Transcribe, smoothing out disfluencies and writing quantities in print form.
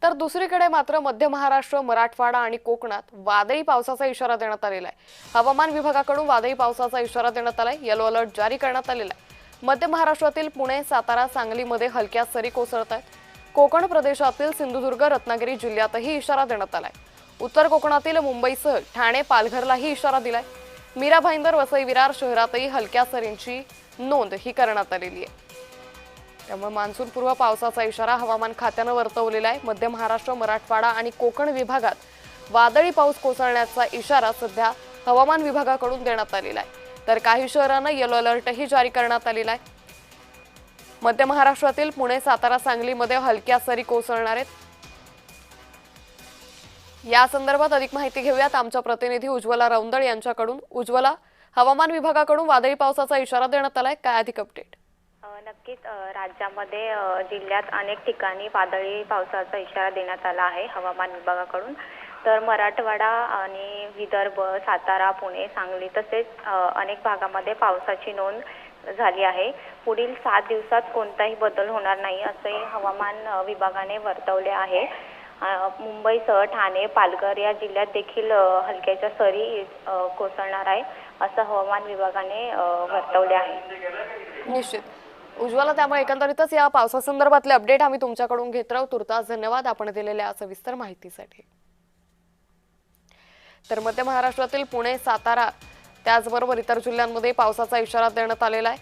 तर दुसरीकडे मात्र मध्य महाराष्ट्र, मराठवाडा आणि कोकणात वादळी पावसाचा इशारा देण्यात आलेला आहे। हवामान विभागाकडून वादळी पावसाचा इशारा देण्यात आलाय। येलो अलर्ट जारी करण्यात आलेला आहे। मध्य महाराष्ट्रातील पुणे, सातारा, सांगलीमध्ये हलक्या सरी कोसळत आहेत। कोकण प्रदेशातील सिंधुदुर्ग, रत्नागिरी जिल्ह्यातही इशारा देण्यात आलाय। उत्तर कोकणातील मुंबईसह ठाणे, पालघरलाही इशारा दिलाय। मीरा भाईंदर, वसई विरार शहरातही हलक्या सरींची नोंद ही करण्यात आलेली आहे। त्यामुळे मान्सूनपूर्व पावसाचा इशारा हवामान खात्यानं वर्तवलेला आहे। मध्य महाराष्ट्र, मराठवाडा आणि कोकण विभागात वादळी पाऊस कोसळण्याचा इशारा सध्या हवामान विभागाकडून देण्यात आलेला आहे। तर काही शहरांना येलो अलर्टही जारी करण्यात आलेला आहे। मध्य महाराष्ट्रातील पुणे, सातारा, सांगलीमध्ये हलक्या सरी कोसळणार आहेत। या संदर्भात अधिक माहिती घेऊयात आमच्या प्रतिनिधी उज्ज्वला रौंदळ यांच्याकडून। उज्ज्वला, हवामान विभागाकडून वादळी पावसाचा इशारा देण्यात आलाय, काय अधिक अपडेट? नक्कीच राज्यामध्ये जिल्ह्यात अनेक ठिकाणी वादळी पावसाचा इशारा देण्यात आला आहे हवामान विभागाकडून। तर मराठवाडा आणि विदर्भ, सातारा, पुणे, सांगली तसेच अनेक भागामध्ये पावसाची नोंद झाली आहे। पुढील 7 दिवसात कोणताही बदल होणार नाही असे हवामान विभागाने वर्तवले आहे। मुंबईसह ठाणे, पालघर या जिल्ह्यात देखील हलक्याच्या सरी कोसळणार आहे असं हवामान विभागाने वर्तवले आहे। निश्चित उज्ज्वला, त्यामुळे एकंदरीतच या पावसासंदर्भातले अपडेट आम्ही तुमच्याकडून घेत राहू। तुर्तास धन्यवाद आपण दिलेल्या सविस्तर माहितीसाठी। तर मध्य महाराष्ट्रातील पुणे, सातारा त्याचबरोबर इतर जिल्ह्यांमध्ये पावसाचा इशारा देण्यात आलेला आहे।